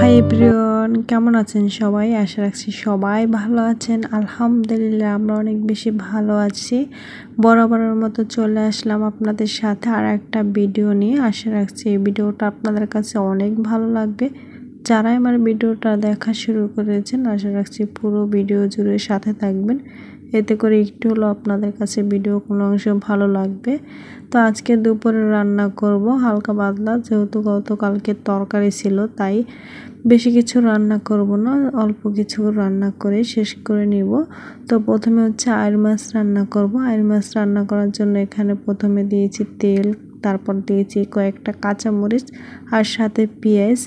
Hi everyone, কেমন আছেন সবাই? আশা রাখছি সবাই ভালো আছেন। আলহামদুলিল্লাহ আমরা অনেক বেশি ভালো আছি। বরাবরের মতো চলে আসলাম আপনাদের সাথে আর একটা ভিডিও নিয়ে। আশা রাখছি এই ভিডিওটা আপনাদের কাছে অনেক ভালো লাগবে। যারা আমার ভিডিওটা দেখা শুরু করেছেন আশা রাখছি পুরো ভিডিও জুড়ে সাথে থাকবেন, এতে করে একটু হলো আপনাদের কাছে ভিডিও কোনো অংশ ভালো লাগবে। তো আজকে দুপুরে রান্না করব হালকা পাতলা, যেহেতু গতকালকে তরকারি ছিল তাই বেশি কিছু রান্না করব না, অল্প কিছু রান্না করে শেষ করে নিব। তো প্রথমে হচ্ছে আইড় মাছ রান্না করব। আইড় মাছ রান্না করার জন্য এখানে প্রথমে দিয়েছি তেল, তারপর দিয়েছি কয়েকটা কাঁচামরিচ আর সাথে পেঁয়াজ,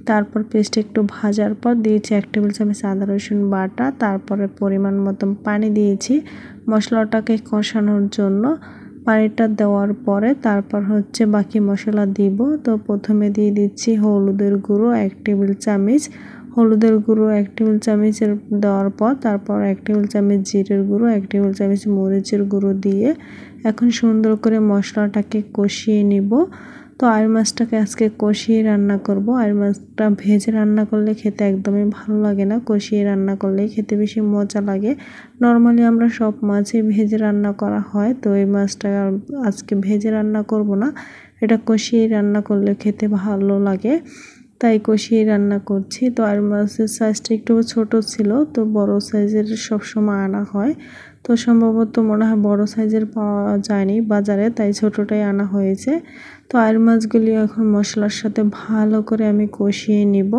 তারপর পেস্ট একটু ভাজার পর দিয়েছি 1 টেবিল চামচ আদা রসুন বাটা, তারপরে পরিমাণ মতন পানি দিয়েছি মশলাটাকে কষানোর জন্য। পানিটা দেওয়ার পরে তারপর হচ্ছে বাকি মশলা দিব। তো প্রথমে দিয়ে দিচ্ছি হলুদের গুঁড়ো 1 টেবিল চামচ, হলুদের গুঁড়ো 1 টেবিল চামচের দেওয়ার পর তারপর 1 টেবিল চামচ জিরের গুঁড়ো, 1 টেবিল চামচ মরিচের গুঁড়ো দিয়ে এখন সুন্দর করে মশলাটাকে কষিয়ে নিব। তো আইড় মাছটাকে আজকে কষিয়ে রান্না করব। আইড় মাছটা ভেজে রান্না করলে খেতে একদমই ভালো লাগে না, কষিয়ে রান্না করলে খেতে বেশি মজা লাগে। নর্মালি আমরা সব মাছই ভেজে রান্না করা হয়, তো এই মাছটা আজকে ভেজে রান্না করব না, এটা কষিয়ে রান্না করলে খেতে ভালো লাগে, তাই কষিয়ে রান্না করছি। তো আইড় মাছের সাইজটা একটু ছোট ছিল, তো বড় সাইজের সবসময় আনা হয়, তো সম্ভবত মনে হয় বড় সাইজের পাওয়া যায়নি বাজারে, তাই ছোটটাই আনা হয়েছে। তো আইড় মাছগুলি এখন মশলার সাথে ভালো করে আমি কষিয়ে নিব।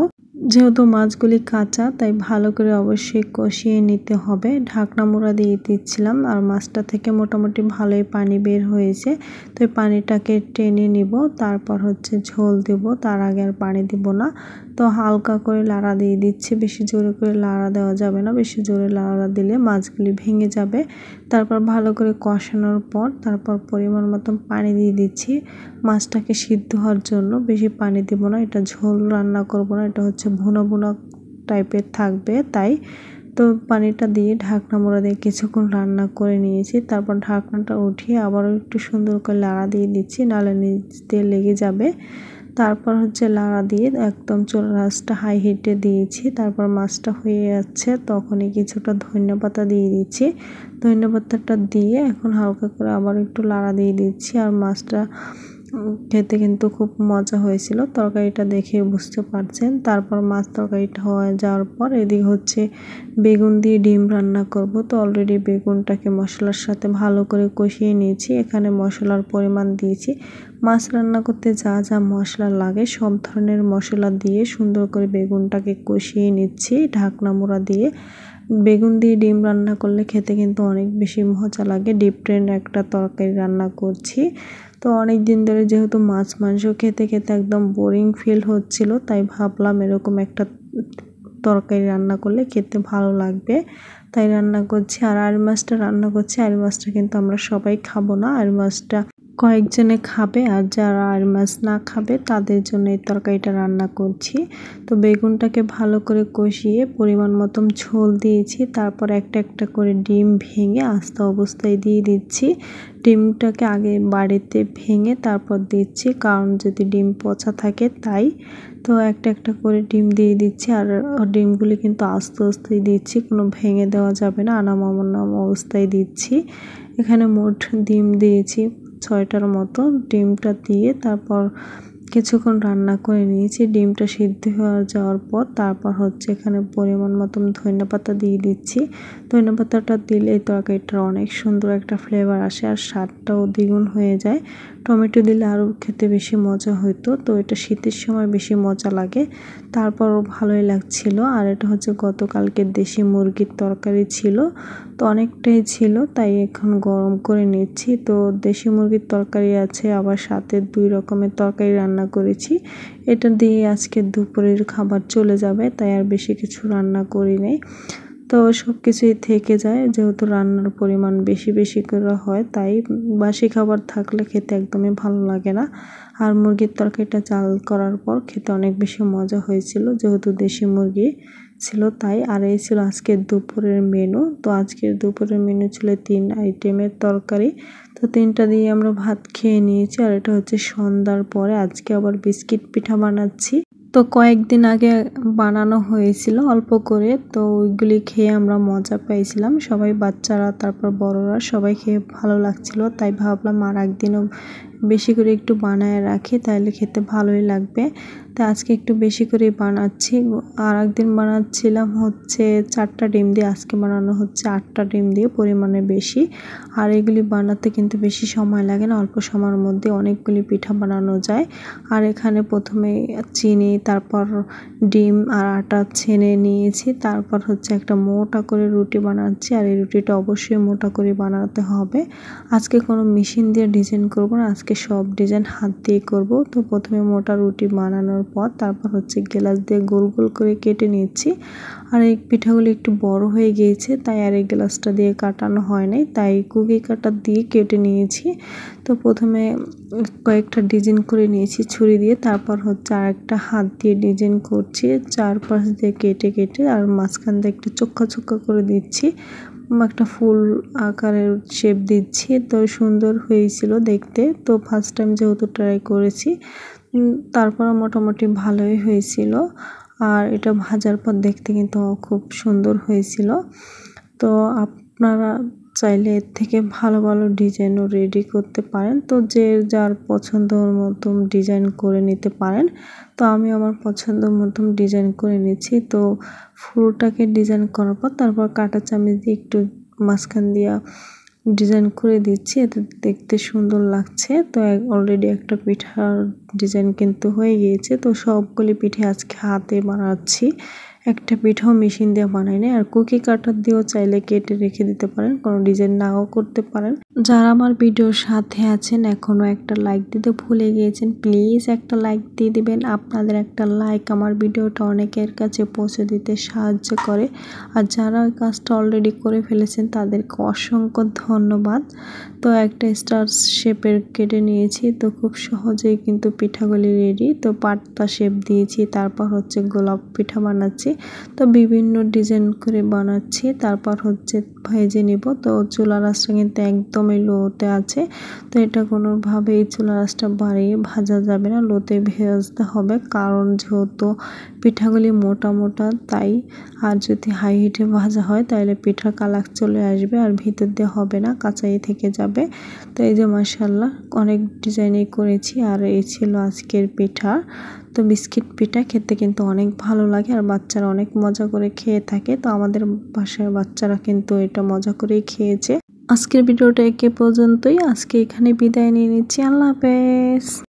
যেহেতু মাছগুলি কাঁচা তাই ভালো করে অবশ্যই কষিয়ে নিতে হবে। ঢাকনা মোড়া দিয়ে দিচ্ছিলাম আর মাছটা থেকে মোটামুটি ভালোই পানি বের হয়েছে, তো এই পানিটাকে টেনে নিব, তারপর হচ্ছে ঝোল দেব। তার আগে আর পানি দিব না, তো হালকা করে লাড়া দিয়ে দিচ্ছি, বেশি জোরে করে লাড়া দেওয়া যাবে না, বেশি জোরে লাড়া দিলে মাছগুলি ভেঙে যাবে। তারপর ভালো করে কষানোর পর তারপর পরিমাণ মতন পানি দিয়ে দিচ্ছি মাছটাকে সিদ্ধ হওয়ার জন্য। বেশি পানি দেব না, এটা ঝোল রান্না করব না, এটা হচ্ছে ভুনা ভুনা টাইপের থাকবে, তাই তো পানিটা দিয়ে ঢাকনা মোড়া দিয়ে কিছুক্ষণ রান্না করে নিয়েছি। তারপর ঢাকনাটা উঠিয়ে আবারও একটু সুন্দর করে লাড়া দিয়ে দিচ্ছি, নাহলে নিচ দিয়ে লেগে যাবে। তারপর হচ্ছে লাড়া দিয়ে একদম চুলার আঁচটা হাই হিটে দিয়েছি। তারপর মাছটা হয়ে যাচ্ছে তখনই কিছুটা ধনিয়াপাতা দিয়ে দিচ্ছি। ধনিয়াপাতাটা দিয়ে এখন হালকা করে আবার একটু লাড়া দিয়ে দিচ্ছি। আর মাছটা খেতে কিন্তু খুব মজা হয়েছিল, তরকারিটা দেখে বুঝতে পারছেন। তারপর মাছ তরকারিটা হয়ে যাওয়ার পর এদিকে হচ্ছে বেগুন দিয়ে ডিম রান্না করব। তো অলরেডি বেগুনটাকে মশলার সাথে ভালো করে কষিয়ে নিয়েছি, এখানে মশলার পরিমাণ দিয়েছি মাছ রান্না করতে যা যা মশলা লাগে সব ধরনের মশলা দিয়ে সুন্দর করে বেগুনটাকে কষিয়ে নিচ্ছি ঢাকনা মোড়া দিয়ে। বেগুন দিয়ে ডিম রান্না করলে খেতে কিন্তু অনেক বেশি মজা লাগে। ডিফারেন্ট একটা তরকারি রান্না করছি, তো অনেক দিন ধরে যেহেতু মাছ মাংস খেতে খেতে একদম বোরিং ফিল হচ্ছিল, তাই ভাবলাম এরকম একটা তরকারি রান্না করলে খেতে ভালো লাগবে, তাই রান্না করছি। আর আইড় মাছটা রান্না করছি, আইড় মাছটা কিন্তু আমরা সবাই খাবো না, আইড় মাছটা কয়েকজনে খাবে, আর যারা আইড় মাছ না খাবে তাদের জন্য এই তরকারিটা রান্না করছি। তো বেগুনটাকে ভালো করে কষিয়ে পরিমাণ মতন ঝোল দিয়েছি, তারপর একটা একটা করে ডিম ভেঙে আস্তে অবস্থায় দিয়ে দিচ্ছি। ডিমটাকে আগে বাড়িতে ভেঙে তারপর দিচ্ছি, কারণ যদি ডিম পচা থাকে তাই। তো একটা একটা করে ডিম দিয়ে দিচ্ছি, আর ডিমগুলি কিন্তু আস্তে আস্তেই দিচ্ছি, কোনো ভেঙে দেওয়া যাবে না, আনাম অবস্থায় দিচ্ছি। এখানে মোট ডিম দিয়েছি 6টার মতো। ডিমটা দিয়ে তারপর কিছুক্ষণ রান্না করে নিয়েছি। ডিমটা সিদ্ধ হয়ে যাওয়ার পর তারপর হচ্ছে এখানে পরিমাণ মতন ধনিয়াপাতা দিয়ে দিচ্ছি। ধনিয়াপাতাটা দিলে এই তরকারিটার অনেক সুন্দর একটা ফ্লেভার আসে আর স্বাদটাও দ্বিগুণ হয়ে যায়। টমেটো দিলে আরও খেতে বেশি মজা হতো, তো এটা শীতের সময় বেশি মজা লাগে। তারপরও ভালোই লাগছিল। আর এটা হচ্ছে গতকালকে দেশি মুরগির তরকারি ছিল, তো অনেকটাই ছিল, তাই এখন গরম করে নিচ্ছি। তো দেশি মুরগির তরকারি আছে, আবার সাথে 2 রকমের তরকারি রান্না করেছি, এটা দিয়ে আজকে দুপুরের খাবার চলে যাবে, তাই আর বেশি কিছু রান্না করি নাই। তো সব কিছুই থেকে যায়, যেহেতু রান্নার পরিমাণ বেশি বেশি করে হয়, তাই বাসি খাবার থাকলে খেতে একদমই ভালো লাগে না। আর মুরগির তরকারিটা জাল করার পর খেতে অনেক বেশি মজা হয়েছিল, যেহেতু দেশি মুরগি ছিল তাই। আর এই ছিল আজকের দুপুরের মেনু। তো আজকের দুপুরের মেনু ছিল 3 আইটেমের তরকারি, তো 3টা দিয়ে আমরা ভাত খেয়ে নিয়েছি। আর এটা হচ্ছে সন্ধ্যার পরে, আজকে আবার বিস্কিট পিঠা বানাচ্ছি। তো কয়েকদিন আগে বানানো হয়েছিল অল্প করে, তো ওইগুলি খেয়ে আমরা মজা পেয়েছিলাম সবাই, বাচ্চারা তারপর বড়রা সবাই খেয়ে ভালো লাগছিল। তাই ভাবলাম আর একদিনও বেশি করে একটু বানায় রাখি, তাহলে খেতে ভালোই লাগবে। তো আজকে একটু বেশি করে বানাচ্ছি। আর একদিন বানাচ্ছিলাম হচ্ছে 4টা ডিম দিয়ে, আজকে বানানো হচ্ছে 8টা ডিম দিয়ে, পরিমাণে বেশি। আর এগুলি বানাতে কিন্তু বেশি সময় লাগে না, অল্প সময়ের মধ্যে অনেকগুলি পিঠা বানানো যায়। আর এখানে প্রথমে চিনি, তারপর ডিম আর আটা ছেনে নিয়েছি, তারপর হচ্ছে একটা মোটা করে রুটি বানাচ্ছি। আর এই রুটিটা অবশ্যই মোটা করে বানাতে হবে। আজকে কোনো মেশিন দিয়ে ডিজাইন করব না, আজকে সব ডিজাইন হাত দিয়ে করব। তো প্রথমে মোটা রুটি বানানোর পর তারপর হচ্ছে গ্লাস দিয়ে গোল গোল করে কেটে নিচ্ছি। আর এই পিঠাগুলো একটু বড় হয়ে গিয়েছে, তাই আর এই গ্লাসটা দিয়ে কাটানো হয় নাই, তাই কুকি কাটার দিয়ে কেটে নিয়েছি। তো প্রথমে কয়েকটা ডিজাইন করে নিয়েছি ছুরি দিয়ে, তারপর হচ্ছে আর একটা হাত দিয়ে ডিজাইন করছি, চারপাশ দিয়ে কেটে কেটে আর মাঝখান দিয়ে একটু চোক্কা চোক্কা করে দিচ্ছি, একটা ফুল আকারের শেপ দিচ্ছি। তো সুন্দর হয়েছিল দেখতে। তো ফার্স্ট টাইম যেহেতু ট্রাই করেছি, তারপর মোটামুটি ভালোই হয়েছিল। আর এটা ভাজার পর দেখতে কিন্তু খুব সুন্দর হয়েছিল। তো আপনারা চাইলে এর থেকে ভালো ভালো ডিজাইনও রেডি করতে পারেন, তো যে যার পছন্দের মতন ডিজাইন করে নিতে পারেন। তো আমি আমার পছন্দ মতন ডিজাইন করে নিচ্ছি। তো ফুলটাকে ডিজাইন করার পর তারপর কাঁটা চামচ দিয়ে একটু মাঝখান দিয়া ডিজাইন করে দিচ্ছি, এতে দেখতে সুন্দর লাগছে। তো অলরেডি একটা পিঠার ডিজাইন কিন্তু হয়ে গিয়েছে। তো সবগুলি পিঠে আজকে হাতে বানাচ্ছি, একটা পিঠাও মেশিন দিয়ে বানাই না। আর কুকি কাটার দিয়েও চাইলে কেটে রেখে দিতে পারেন, কোনো ডিজাইন নাও করতে পারেন। যারা আমার ভিডিওর সাথে আছেন এখনও একটা লাইক দিতে ভুলে গিয়েছেন, প্লিজ একটা লাইক দিয়ে দিবেন। আপনাদের একটা লাইক আমার ভিডিওটা অনেকের কাছে পৌঁছে দিতে সাহায্য করে। আর যারা ওই কাজটা অলরেডি করে ফেলেছেন তাদেরকে অসংখ্য ধন্যবাদ। তো একটা স্টার শেপের কেটে নিয়েছি, তো খুব সহজেই কিন্তু পিঠাগুলি রেডি। তো পাত্তা শেপ দিয়েছি, তারপর হচ্ছে গোলাপ পিঠা বানাচ্ছি। তো বিভিন্ন ডিজাইন করে বানাচ্ছি, তারপর হচ্ছে ভেজে নিব। তো চুলার আঁচটা কিন্তু একদমই লোতে আছে, তো এটা কোনোভাবেই চুলার আঁচটা বাড়িয়ে ভাজা যাবে না, লোতে ভেজতে হবে। কারণ যেহেতু পিঠাগুলি মোটা মোটা, তাই। আর যদি হাই হিটে ভাজা হয় তাহলে পিঠার কালার চলে আসবে আর ভিতর দিয়ে হবে না, কাঁচাই থেকে যাবে। তো এই যে মাশাআল্লাহ অনেক ডিজাইনই করেছি। আর এই ছিল আজকের পিঠা। তো বিস্কিট পিঠা খেতে কিন্তু অনেক ভালো লাগে, আর বাচ্চারা অনেক মজা করে খেয়ে থাকে। তো আমাদের বাসার বাচ্চারা কিন্তু এটা মজা করেই খেয়েছে। আজকের ভিডিওটা একে পর্যন্তই, আজকে এখানে বিদায় নিয়ে নিচ্ছি। আল্লাহ হাফেজ।